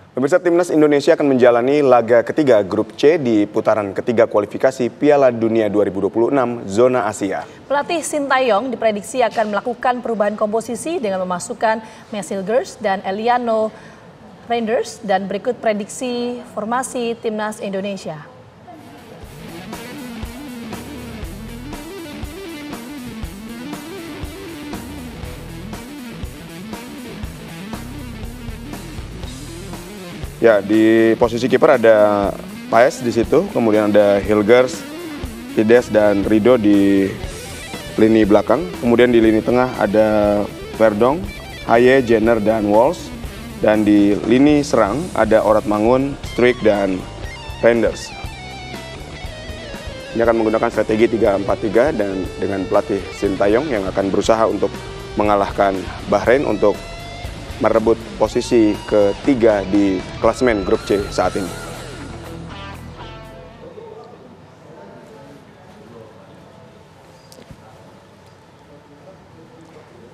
Pemirsa, Timnas Indonesia akan menjalani laga ketiga Grup C di putaran ketiga kualifikasi Piala Dunia 2026 Zona Asia. Pelatih Sintayong diprediksi akan melakukan perubahan komposisi dengan memasukkan Messi Hilgers dan Eliano Reinders, dan berikut prediksi formasi Timnas Indonesia. Ya, di posisi kiper ada Paes di situ, kemudian ada Hilgers, Fides dan Rido di lini belakang. Kemudian di lini tengah ada Verdong, Haye, Jenner dan Walsh. Dan di lini serang ada Orat Mangun, Struik dan Reinders. Ini akan menggunakan strategi 3-4-3 dan dengan pelatih Sintayong yang akan berusaha untuk mengalahkan Bahrain untuk merebut posisi ketiga di klasemen Grup C saat ini.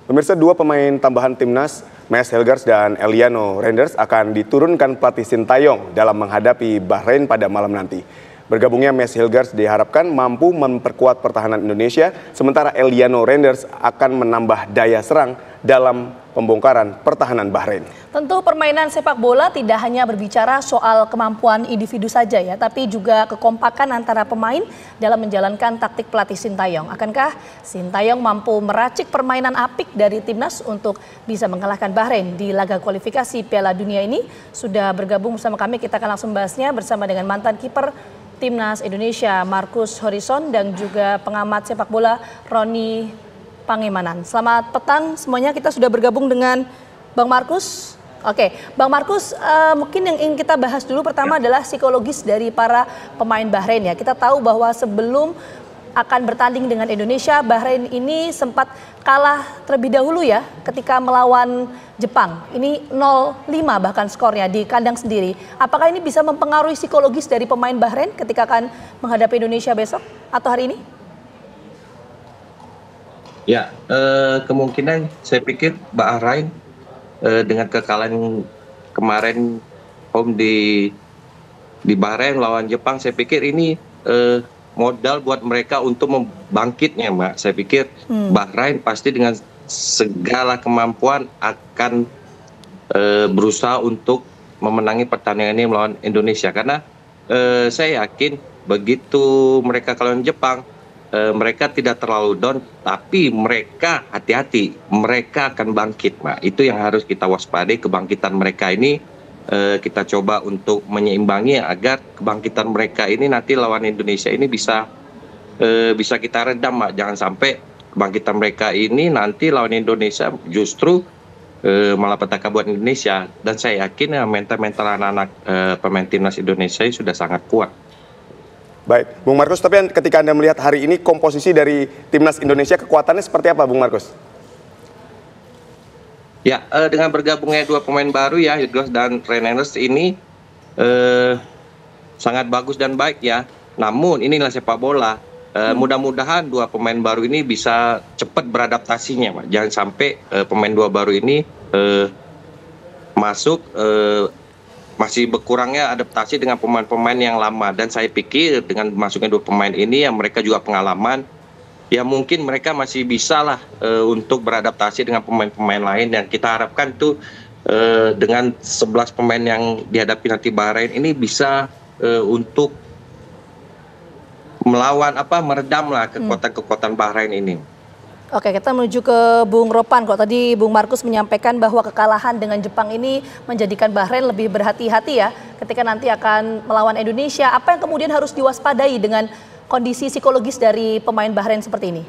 Pemirsa, dua pemain tambahan Timnas, Messi Hilgers dan Eliano Reinders, akan diturunkan pelatih Sintayong dalam menghadapi Bahrain pada malam nanti. Bergabungnya Messi Hilgers diharapkan mampu memperkuat pertahanan Indonesia, sementara Eliano Reinders akan menambah daya serang dalam pembongkaran pertahanan Bahrain. Tentu permainan sepak bola tidak hanya berbicara soal kemampuan individu saja ya, tapi juga kekompakan antara pemain dalam menjalankan taktik pelatih Sintayong. Akankah Sintayong mampu meracik permainan apik dari timnas untuk bisa mengalahkan Bahrain di laga kualifikasi Piala Dunia ini? Sudah bergabung bersama kami, kita akan langsung bahasnya bersama dengan mantan kiper Timnas Indonesia Marcus Horizon dan juga pengamat sepak bola Roni Pangemanan. Selamat petang semuanya, kita sudah bergabung dengan Bang Marcus. Oke, Bang Marcus, mungkin yang ingin kita bahas dulu pertama adalah psikologis dari para pemain Bahrain ya. Kita tahu bahwa sebelum akan bertanding dengan Indonesia, Bahrain ini sempat kalah terlebih dahulu ya ketika melawan Jepang. Ini 0-5 bahkan skornya di kandang sendiri. Apakah ini bisa mempengaruhi psikologis dari pemain Bahrain ketika akan menghadapi Indonesia besok atau hari ini? Ya, kemungkinan saya pikir Bahrain dengan kekalahan kemarin home di Bahrain lawan Jepang, saya pikir ini modal buat mereka untuk membangkitnya, Mbak. Saya pikir Bahrain pasti dengan segala kemampuan akan berusaha untuk memenangi pertandingan ini melawan Indonesia. Karena saya yakin begitu mereka kalahin Jepang, mereka tidak terlalu down, tapi mereka hati-hati, mereka akan bangkit, Mbak. Itu yang harus kita waspadai, kebangkitan mereka ini kita coba untuk menyeimbangi agar kebangkitan mereka ini nanti lawan Indonesia ini bisa kita redam, Mbak. Jangan sampai kebangkitan mereka ini nanti lawan Indonesia justru malapetaka buat Indonesia. Dan saya yakin mental anak-anak pemain timnas Indonesia ini sudah sangat kuat. Baik, Bung Marcus, tapi ketika Anda melihat hari ini komposisi dari Timnas Indonesia, kekuatannya seperti apa, Bung Marcus? Ya, dengan bergabungnya dua pemain baru ya, Hilgers dan Reinders ini sangat bagus dan baik ya. Namun inilah sepak bola. Mudah-mudahan dua pemain baru ini bisa cepat beradaptasinya, Pak. Jangan sampai pemain dua baru ini masuk masih berkurangnya adaptasi dengan pemain-pemain yang lama. Dan saya pikir dengan masuknya dua pemain ini yang mereka juga pengalaman, ya mungkin mereka masih bisa lah untuk beradaptasi dengan pemain-pemain lain. Dan kita harapkan tuh dengan 11 pemain yang dihadapi nanti Bahrain ini bisa untuk melawan meredam lah kekuatan Bahrain ini. Oke, kita menuju ke Bung Ropan. Kok tadi Bung Marcus menyampaikan bahwa kekalahan dengan Jepang ini menjadikan Bahrain lebih berhati-hati ya ketika nanti akan melawan Indonesia. Apa yang kemudian harus diwaspadai dengan kondisi psikologis dari pemain Bahrain seperti ini?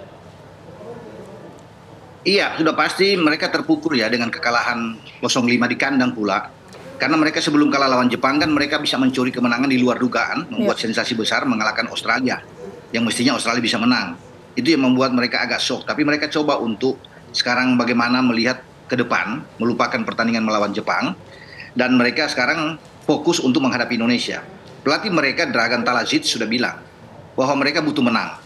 Iya, sudah pasti mereka terpukul ya dengan kekalahan 0-5 di kandang pula. Karena mereka sebelum kalah lawan Jepang kan mereka bisa mencuri kemenangan di luar dugaan, membuat sensasi besar mengalahkan Australia. Yang mestinya Australia bisa menang. Itu yang membuat mereka agak shock. Tapi mereka coba untuk sekarang bagaimana melihat ke depan, melupakan pertandingan melawan Jepang. Dan mereka sekarang fokus untuk menghadapi Indonesia. Pelatih mereka, Dragan Talazic, sudah bilang bahwa mereka butuh menang.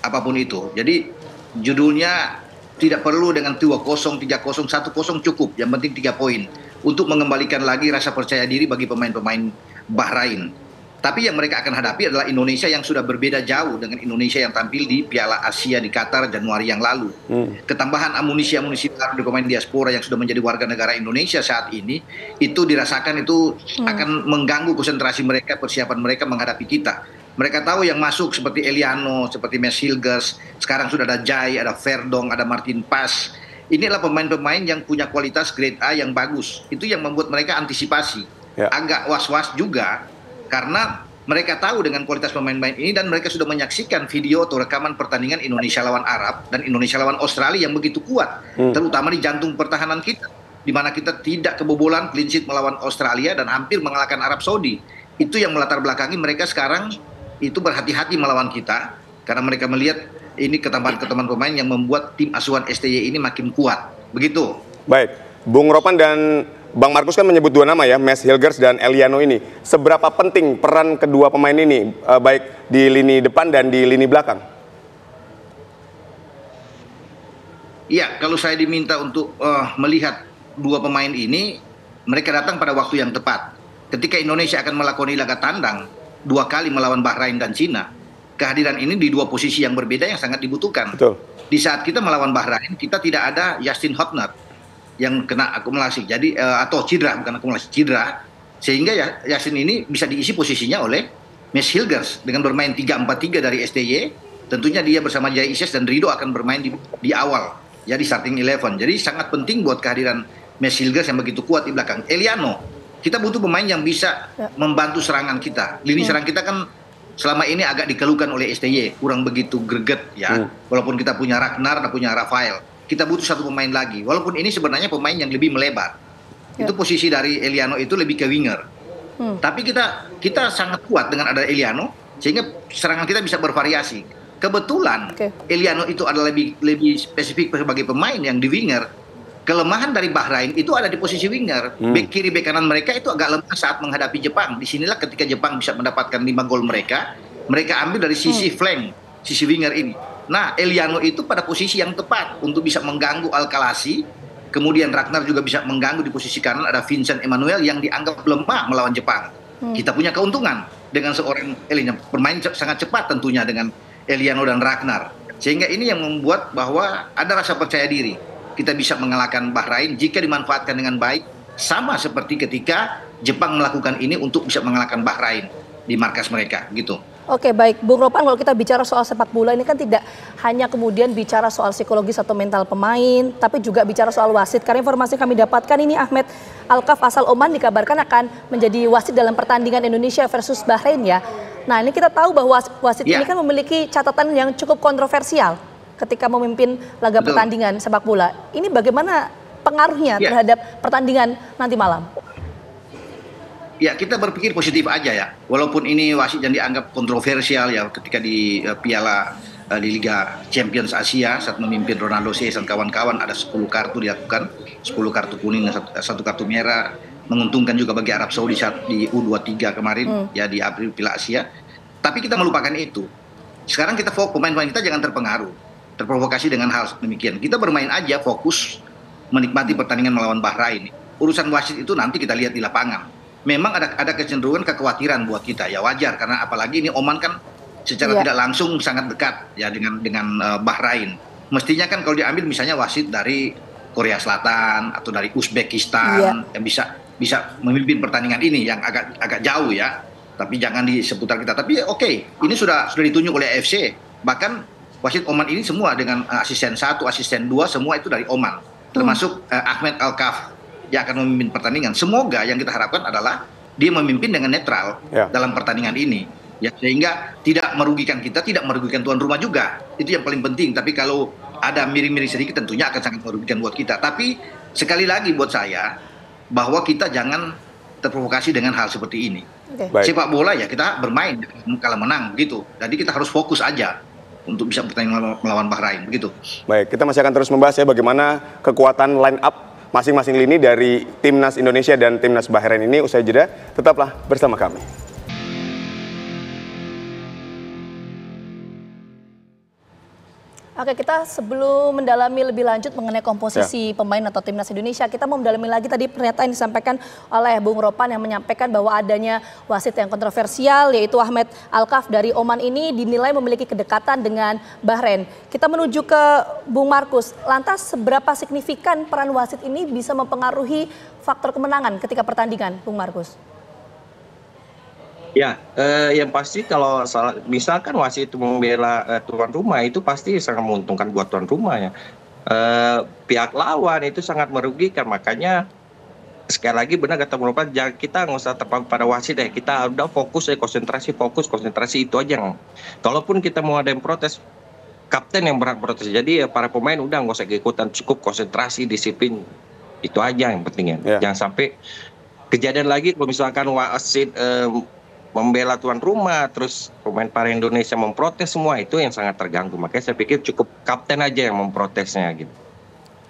Apapun itu. Jadi judulnya tidak perlu dengan 2-0, 3-0, 1-0 cukup. Yang penting 3 poin. untuk mengembalikan lagi rasa percaya diri bagi pemain-pemain Bahrain. Tapi yang mereka akan hadapi adalah Indonesia yang sudah berbeda jauh dengan Indonesia yang tampil di Piala Asia di Qatar Januari yang lalu. Ketambahan amunisi-amunisi baru di pemain diaspora yang sudah menjadi warga negara Indonesia saat ini, itu dirasakan itu akan mengganggu konsentrasi mereka, persiapan mereka menghadapi kita. Mereka tahu yang masuk seperti Eliano, seperti Mes Hilgers, sekarang sudah ada Jai, ada Verdong, ada Martin Pas. Inilah pemain-pemain yang punya kualitas grade A yang bagus. Itu yang membuat mereka antisipasi. Agak was-was juga, karena mereka tahu dengan kualitas pemain-pemain ini dan mereka sudah menyaksikan video atau rekaman pertandingan Indonesia lawan Arab dan Indonesia lawan Australia yang begitu kuat, terutama di jantung pertahanan kita, di mana kita tidak kebobolan clean sheet melawan Australia dan hampir mengalahkan Arab Saudi. Itu yang melatar belakangi mereka sekarang itu berhati-hati melawan kita, karena mereka melihat ini ketambahan pemain yang membuat tim asuhan STY ini makin kuat. Begitu. Baik, Bung Ropan dan Bang Markus kan menyebut dua nama ya, Mes Hilgers dan Eliano ini. Seberapa penting peran kedua pemain ini, baik di lini depan dan di lini belakang? Iya, kalau saya diminta untuk melihat dua pemain ini, mereka datang pada waktu yang tepat. Ketika Indonesia akan melakoni laga tandang 2 kali melawan Bahrain dan Cina, kehadiran ini di dua posisi yang berbeda yang sangat dibutuhkan. Betul. Di saat kita melawan Bahrain, kita tidak ada Justin Hotner yang kena akumulasi, jadi atau cedera, bukan akumulasi, cedera, sehingga Yasin ini bisa diisi posisinya oleh Mes Hilgers dengan bermain 3-4-3 dari STY. Tentunya dia bersama Jai Isyes dan Rido akan bermain di awal, jadi starting 11. Jadi sangat penting buat kehadiran Mes Hilgers yang begitu kuat di belakang. Eliano, kita butuh pemain yang bisa membantu serangan kita. Lini serang kita kan selama ini agak dikeluhkan oleh STY, kurang begitu greget ya. Walaupun kita punya Ragnar dan punya Rafael, kita butuh satu pemain lagi. Walaupun ini sebenarnya pemain yang lebih melebar. Itu posisi dari Eliano itu lebih ke winger. Tapi kita sangat kuat dengan ada Eliano, sehingga serangan kita bisa bervariasi. Kebetulan Eliano itu adalah lebih spesifik sebagai pemain yang di winger. Kelemahan dari Bahrain itu ada di posisi winger. Bek kiri, bek kanan mereka itu agak lemah saat menghadapi Jepang. Disinilah ketika Jepang bisa mendapatkan 5 gol mereka ambil dari sisi flank, sisi winger ini. Nah, Eliano itu pada posisi yang tepat untuk bisa mengganggu Al-Khalasi. Kemudian Ragnar juga bisa mengganggu di posisi kanan. Ada Vincent Emmanuel yang dianggap lemah melawan Jepang. Kita punya keuntungan dengan seorang Eliano. Bermain sangat cepat tentunya dengan Eliano dan Ragnar. Sehingga ini yang membuat bahwa ada rasa percaya diri. Kita bisa mengalahkan Bahrain jika dimanfaatkan dengan baik. Sama seperti ketika Jepang melakukan ini untuk bisa mengalahkan Bahrain di markas mereka, gitu. Oke, baik. Bung Ropan, kalau kita bicara soal sepak bola ini kan tidak hanya kemudian bicara soal psikologis atau mental pemain, tapi juga bicara soal wasit. Karena informasi kami dapatkan ini Ahmed Alkaf asal Oman dikabarkan akan menjadi wasit dalam pertandingan Indonesia versus Bahrain ya. Nah, ini kita tahu bahwa wasit ini kan memiliki catatan yang cukup kontroversial ketika memimpin laga pertandingan sepak bola. Ini bagaimana pengaruhnya terhadap pertandingan nanti malam? Ya, kita berpikir positif aja ya. Walaupun ini wasit yang dianggap kontroversial ya ketika di Piala di Liga Champions Asia saat memimpin Ronaldo Seiss dan kawan-kawan, ada 10 kartu dilakukan, 10 kartu kuning dan 1 kartu merah. Menguntungkan juga bagi Arab Saudi saat di U23 kemarin ya di April Piala Asia. Tapi kita melupakan itu. Sekarang kita pemain-pemain kita jangan terprovokasi dengan hal demikian. Kita bermain aja, fokus menikmati pertandingan melawan Bahrain. Urusan wasit itu nanti kita lihat di lapangan. Memang ada kecenderungan kekhawatiran buat kita, ya wajar, karena apalagi ini Oman kan secara tidak langsung sangat dekat ya dengan Bahrain. Mestinya kan kalau diambil misalnya wasit dari Korea Selatan atau dari Uzbekistan yang bisa memimpin pertandingan ini yang agak jauh ya, tapi jangan di seputar kita. Tapi ini sudah ditunjuk oleh AFC. Bahkan wasit Oman ini semua dengan asisten 1, asisten 2 semua itu dari Oman, termasuk Ahmed Alkaf yang akan memimpin pertandingan. Semoga yang kita harapkan adalah dia memimpin dengan netral dalam pertandingan ini. Ya, sehingga tidak merugikan kita, tidak merugikan tuan rumah juga. Itu yang paling penting. Tapi kalau ada miring-miring sedikit tentunya akan sangat merugikan buat kita. Tapi sekali lagi buat saya, bahwa kita jangan terprovokasi dengan hal seperti ini. Sepak bola ya kita bermain, kalah menang gitu. Jadi kita harus fokus aja untuk bisa bertanding melawan Bahrain, begitu. Baik, kita masih akan terus membahas ya bagaimana kekuatan line up masing-masing lini dari Timnas Indonesia dan Timnas Bahrain ini. Usai jeda, tetaplah bersama kami. Oke, kita sebelum mendalami lebih lanjut mengenai komposisi pemain atau timnas Indonesia, kita mau mendalami lagi tadi pernyataan yang disampaikan oleh Bung Ropan yang menyampaikan bahwa adanya wasit yang kontroversial yaitu Ahmed Alkaf dari Oman ini dinilai memiliki kedekatan dengan Bahrain. Kita menuju ke Bung Markus, lantas seberapa signifikan peran wasit ini bisa mempengaruhi faktor kemenangan ketika pertandingan, Bung Markus? Ya, yang pasti kalau misalkan wasit itu membela tuan rumah itu pasti sangat menguntungkan buat tuan rumah ya. Pihak lawan itu sangat merugikan, makanya sekali lagi benar kata Bung Ropan, kita nggak usah terpaku pada wasit ya, kita udah fokus ya, konsentrasi itu aja. Kalaupun kita mau ada yang protes, kapten yang berhak protes. Jadi ya para pemain udah nggak usah ikutan, cukup konsentrasi, disiplin, itu aja yang penting ya. Jangan sampai kejadian lagi kalau misalkan wasit membela tuan rumah, terus pemain para Indonesia memprotes, semua itu yang sangat terganggu. Makanya saya pikir cukup kapten aja yang memprotesnya gitu.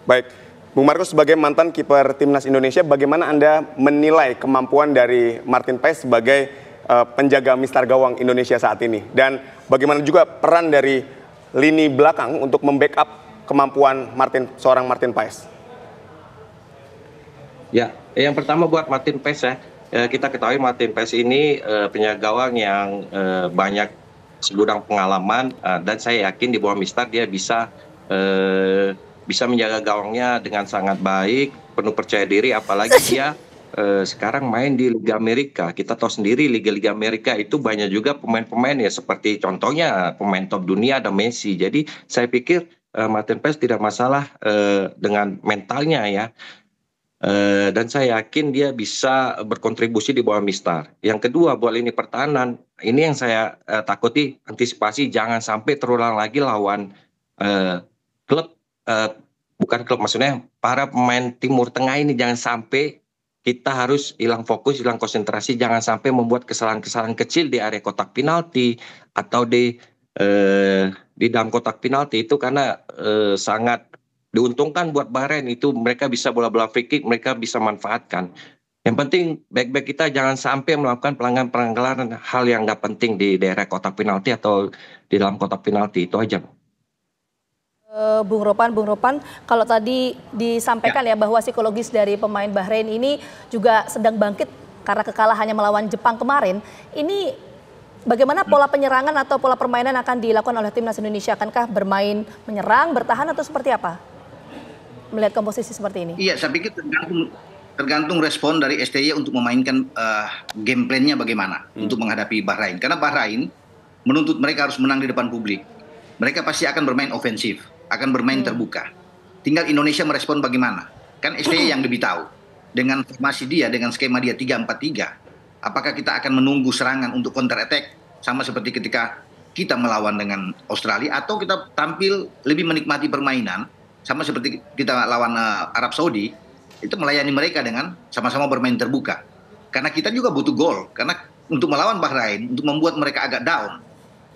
Baik, Bung Markus sebagai mantan kiper timnas Indonesia, bagaimana Anda menilai kemampuan dari Martin Paes sebagai penjaga mistar gawang Indonesia saat ini? Dan bagaimana juga peran dari lini belakang untuk membackup kemampuan seorang Martin Paes? Ya, yang pertama buat Martin Paes ya. Kita ketahui Martin Paes ini penjaga gawang yang banyak segudang pengalaman dan saya yakin di bawah Mistar dia bisa menjaga gawangnya dengan sangat baik, penuh percaya diri, apalagi dia sekarang main di Liga Amerika. Kita tahu sendiri Liga Amerika itu banyak juga pemain-pemain ya, seperti contohnya pemain top dunia ada Messi. Jadi saya pikir Martin Paes tidak masalah dengan mentalnya ya. Dan saya yakin dia bisa berkontribusi di bawah Mistar. Yang kedua, buat lini pertahanan, ini yang saya takuti, antisipasi jangan sampai terulang lagi lawan klub, bukan klub, maksudnya para pemain Timur Tengah ini, jangan sampai kita harus hilang fokus, hilang konsentrasi, jangan sampai membuat kesalahan-kesalahan kecil di area kotak penalti atau di dalam kotak penalti itu, karena sangat diuntungkan buat Bahrain itu, mereka bisa bola-bola free kick, mereka bisa manfaatkan. Yang penting back-back kita jangan sampai melakukan pelanggaran hal yang nggak penting di daerah kotak penalti atau di dalam kotak penalti, itu aja. Bung Ropan, kalau tadi disampaikan ya bahwa psikologis dari pemain Bahrain ini juga sedang bangkit karena kekalahannya melawan Jepang kemarin. Ini bagaimana pola penyerangan atau pola permainan akan dilakukan oleh timnas Indonesia? Akankah bermain menyerang, bertahan atau seperti apa? Melihat komposisi seperti ini? Iya, saya pikir tergantung respon dari STY untuk memainkan game plan-nya bagaimana untuk menghadapi Bahrain. Karena Bahrain menuntut mereka harus menang di depan publik. Mereka pasti akan bermain ofensif, akan bermain terbuka. Tinggal Indonesia merespon bagaimana. Kan STY yang lebih tahu. Dengan formasi dia, dengan skema dia 3-4-3. Apakah kita akan menunggu serangan untuk counter attack sama seperti ketika kita melawan dengan Australia, atau kita tampil lebih menikmati permainan sama seperti kita lawan Arab Saudi, itu melayani mereka dengan sama-sama bermain terbuka. Karena kita juga butuh gol, karena untuk melawan Bahrain, untuk membuat mereka agak down,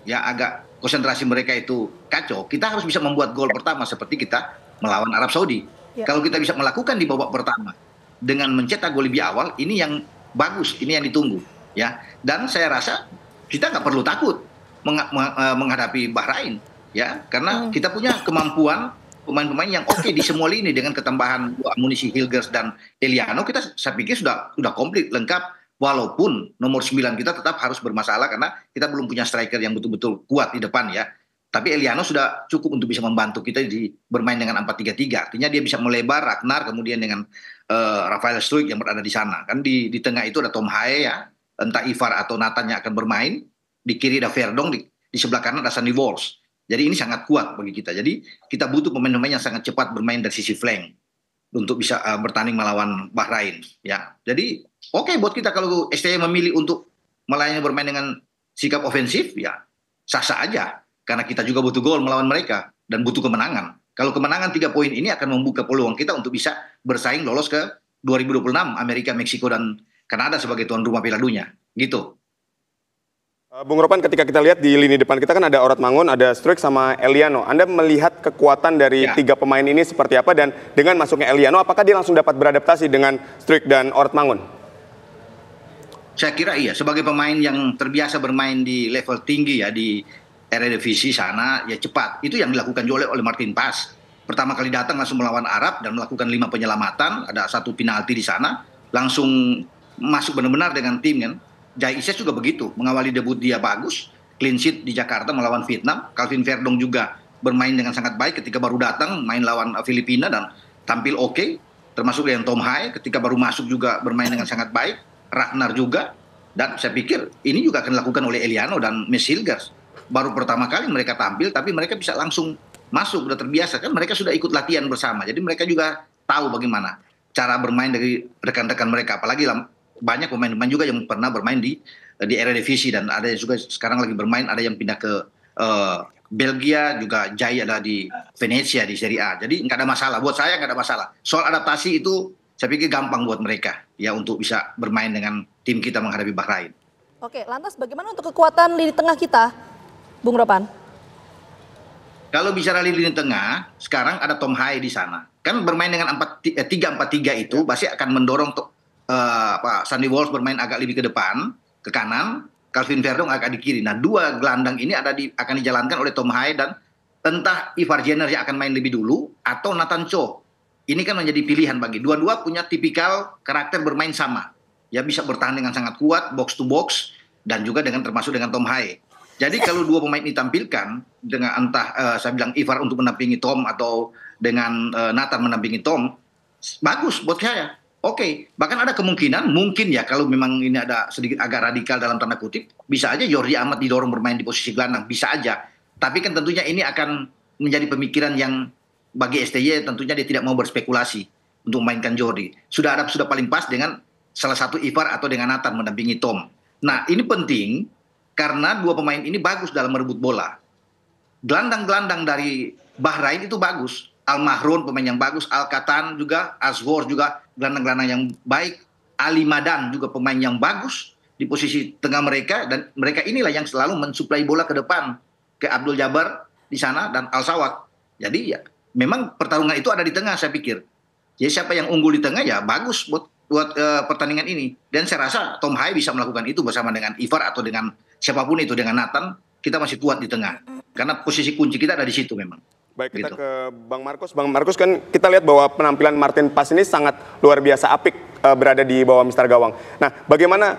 ya agak konsentrasi mereka itu kacau, kita harus bisa membuat gol pertama seperti kita melawan Arab Saudi. Ya. Kalau kita bisa melakukan di babak pertama dengan mencetak gol lebih awal, ini yang bagus, ini yang ditunggu, ya. Dan saya rasa kita nggak perlu takut menghadapi Bahrain, ya, karena kita punya kemampuan pemain-pemain yang oke di semua lini dengan ketambahan amunisi Hilgers dan Eliano. Saya pikir sudah komplit, lengkap, walaupun nomor 9 kita tetap harus bermasalah karena kita belum punya striker yang betul-betul kuat di depan ya. Tapi Eliano sudah cukup untuk bisa membantu kita bermain dengan 4-3-3. Artinya dia bisa melebar, Ragnar, kemudian dengan Rafael Struijk yang berada di sana. Kan di tengah itu ada Tom Hae ya, entah Ivar atau Nathan yang akan bermain. Di kiri ada Verdong, di sebelah kanan ada Sandy Walsh. Jadi ini sangat kuat bagi kita. Jadi kita butuh pemain-pemain yang sangat cepat bermain dari sisi flank untuk bisa bertanding melawan Bahrain. Ya, jadi oke buat kita kalau STY memilih untuk melayani bermain dengan sikap ofensif, ya sah-sah aja. Karena kita juga butuh gol melawan mereka dan butuh kemenangan. Kalau kemenangan 3 poin ini akan membuka peluang kita untuk bisa bersaing lolos ke 2026 Amerika, Meksiko dan Kanada sebagai tuan rumah Piala Dunia. Gitu. Bung Ropan, ketika kita lihat di lini depan kita kan ada Orad Mangun, ada Struijk sama Eliano. Anda melihat kekuatan dari 3 pemain ini seperti apa, dan dengan masuknya Eliano, apakah dia langsung dapat beradaptasi dengan Struijk dan Orad Mangun? Saya kira iya, sebagai pemain yang terbiasa bermain di level tinggi ya, di Eredivisie sana ya cepat. Itu yang dilakukan juga oleh Martin Paes. Pertama kali datang langsung melawan Arab dan melakukan 5 penyelamatan, ada 1 penalti di sana, langsung masuk benar-benar dengan tim kan. Jai Ises juga begitu, mengawali debut dia bagus, clean sheet di Jakarta melawan Vietnam. Calvin Verdong juga bermain dengan sangat baik ketika baru datang main lawan Filipina dan tampil oke. Termasuk dengan Tom Hai ketika baru masuk juga bermain dengan sangat baik. Ragnar juga. Dan saya pikir ini juga akan dilakukan oleh Eliano dan Mes Hilgers. Baru pertama kali mereka tampil tapi mereka bisa langsung masuk, udah terbiasa kan, mereka sudah ikut latihan bersama. Jadi mereka juga tahu bagaimana cara bermain dari rekan-rekan mereka. Apalagi banyak pemain-pemain juga yang pernah bermain di Eredivisie dan ada yang juga sekarang lagi bermain, ada yang pindah ke Belgia, juga Jai ada di Venezia di Serie A. Jadi nggak ada masalah. Buat saya nggak ada masalah. Soal adaptasi itu saya pikir gampang buat mereka ya untuk bisa bermain dengan tim kita menghadapi Bahrain. Oke, lantas bagaimana untuk kekuatan lini tengah kita, Bung Ropan? Kalau bicara lini tengah, sekarang ada Tom Hai di sana. Kan bermain dengan 3-4-3 itu pasti akan mendorong Sandy Walsh bermain agak lebih ke depan, ke kanan, Calvin Verdong agak di kiri. Nah, 2 gelandang ini akan dijalankan oleh Tom Hai dan entah Ivar Jenner yang akan main lebih dulu atau Nathan Cho. Ini kan menjadi pilihan bagi dua-dua punya tipikal karakter bermain sama. Ya bisa bertahan dengan sangat kuat, box to box, dan juga termasuk dengan Tom Hai. Jadi kalau 2 pemain ini ditampilkan dengan entah saya bilang Ivar untuk menampingi Tom atau dengan Nathan menampingi Tom, bagus buat saya. Oke, bahkan ada kemungkinan mungkin ya kalau memang ini ada sedikit agak radikal dalam tanda kutip, bisa aja Jordi Amat didorong bermain di posisi gelandang, bisa aja. Tapi kan tentunya ini akan menjadi pemikiran yang bagi STY tentunya dia tidak mau berspekulasi untuk memainkan Jordi. Sudah paling pas dengan salah satu Ivar atau dengan Nathan mendampingi Tom. Nah, ini penting karena 2 pemain ini bagus dalam merebut bola. Gelandang-gelandang dari Bahrain itu bagus. Al Mahrun pemain yang bagus, Al Katan juga, Azwar juga gelandang-gelandang yang baik. Ali Madan juga pemain yang bagus di posisi tengah mereka, dan mereka inilah yang selalu mensuplai bola ke depan ke Abdul Jabbar di sana dan Al Sawat. Jadi ya memang pertarungan itu ada di tengah saya pikir. Jadi siapa yang unggul di tengah ya bagus buat pertandingan ini. Dan saya rasa Tom Hai bisa melakukan itu bersama dengan Ivar atau dengan siapapun itu, dengan Nathan. Kita masih kuat di tengah karena posisi kunci kita ada di situ memang. Baik, kita ke Bang Markus. Bang Markus, kan kita lihat bahwa penampilan Martin Paes ini sangat luar biasa apik berada di bawah Mister Gawang. Nah, bagaimana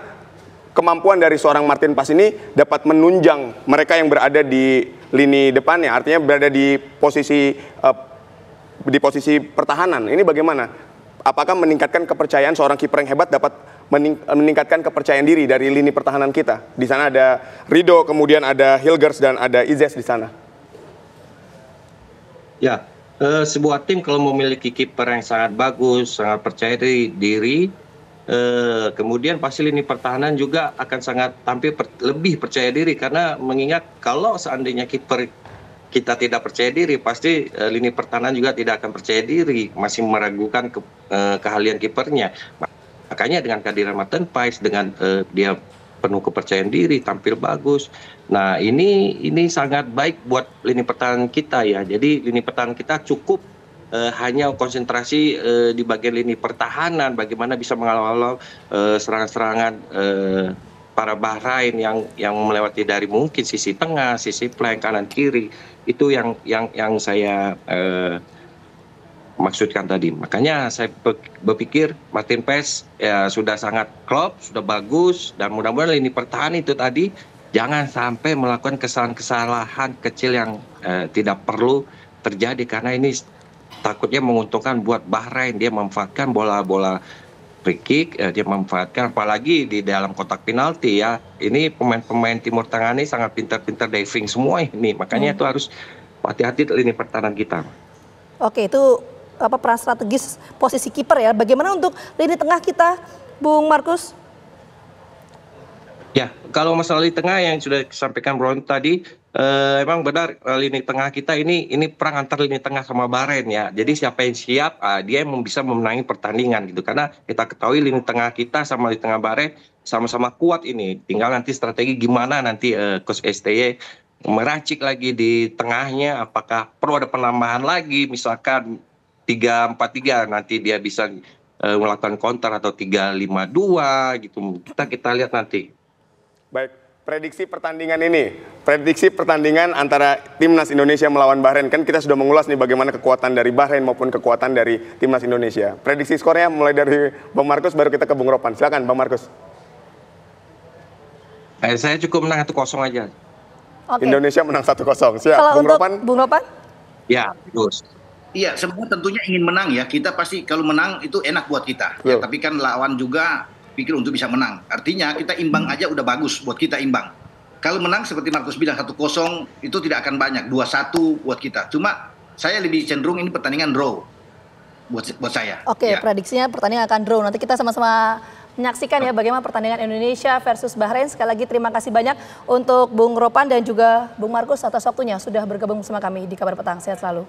kemampuan dari seorang Martin Paes ini dapat menunjang mereka yang berada di lini depannya, artinya berada di posisi pertahanan. Ini bagaimana? Apakah meningkatkan kepercayaan seorang kiper yang hebat dapat meningkatkan kepercayaan diri dari lini pertahanan kita? Di sana ada Rido, kemudian ada Hilgers dan ada Izes di sana. Ya, sebuah tim kalau memiliki kiper yang sangat bagus, sangat percaya diri, kemudian pasti lini pertahanan juga akan sangat tampil lebih percaya diri, karena mengingat kalau seandainya kiper kita tidak percaya diri, pasti lini pertahanan juga tidak akan percaya diri, masih meragukan keahlian kipernya. Makanya dengan kehadiran Martin Paes, dengan dia penuh kepercayaan diri, tampil bagus. Nah, ini sangat baik buat lini pertahanan kita ya. Jadi lini pertahanan kita cukup hanya konsentrasi di bagian lini pertahanan, bagaimana bisa mengawal serangan-serangan para Bahrain yang melewati dari mungkin sisi tengah, sisi flank kanan kiri. Itu yang saya maksudkan tadi. Makanya saya berpikir Martin Paes ya sudah sangat klop, sudah bagus, dan mudah-mudahan lini pertahanan itu tadi jangan sampai melakukan kesalahan-kesalahan kecil yang tidak perlu terjadi, karena ini takutnya menguntungkan buat Bahrain. Dia memanfaatkan bola-bola free kick, dia memanfaatkan apalagi di dalam kotak penalti ya. Ini pemain-pemain Timur Tengah ini sangat pintar-pintar diving semua ini. Makanya itu harus hati-hati lini pertahanan kita. Oke, itu peran strategis posisi kiper ya. Bagaimana untuk lini tengah kita, Bung Markus? Ya, kalau masalah lini tengah yang sudah disampaikan Bro tadi, emang benar lini tengah kita ini perang antar lini tengah sama Bahrain ya. Jadi siapa yang siap, dia yang bisa memenangi pertandingan gitu. Karena kita ketahui lini tengah kita sama lini tengah Bahrain sama-sama kuat ini. Tinggal nanti strategi gimana nanti Coach STY meracik lagi di tengahnya. Apakah perlu ada penambahan lagi, misalkan 3-4-3 nanti dia bisa melakukan counter, atau 3-5-2 gitu. Kita lihat nanti. Baik, prediksi pertandingan antara Timnas Indonesia melawan Bahrain. Kan kita sudah mengulas nih bagaimana kekuatan dari Bahrain maupun kekuatan dari Timnas Indonesia. Prediksi skornya mulai dari Bang Markus, baru kita ke Bung Ropan. Silakan Bang Markus. Saya cukup menang 1-0 aja. Oke. Indonesia menang 1-0. Siap. Kalau Bung untuk Ropan? Bung Ropan? Ya, terus. Iya, semua tentunya ingin menang ya. Kita pasti kalau menang itu enak buat kita. Ya, tapi kan lawan juga pikir untuk bisa menang. Artinya kita imbang aja udah bagus buat kita imbang. Kalau menang seperti Markus bilang 1-0 itu tidak akan banyak. 2-1 buat kita. Cuma saya lebih cenderung ini pertandingan draw buat saya. Oke, ya. prediksinya pertandingan akan draw. Nanti kita sama-sama menyaksikan ya bagaimana pertandingan Indonesia versus Bahrain. Sekali lagi terima kasih banyak untuk Bung Ropan dan juga Bung Markus atas waktunya sudah bergabung bersama kami di Kabar Petang. Sehat selalu.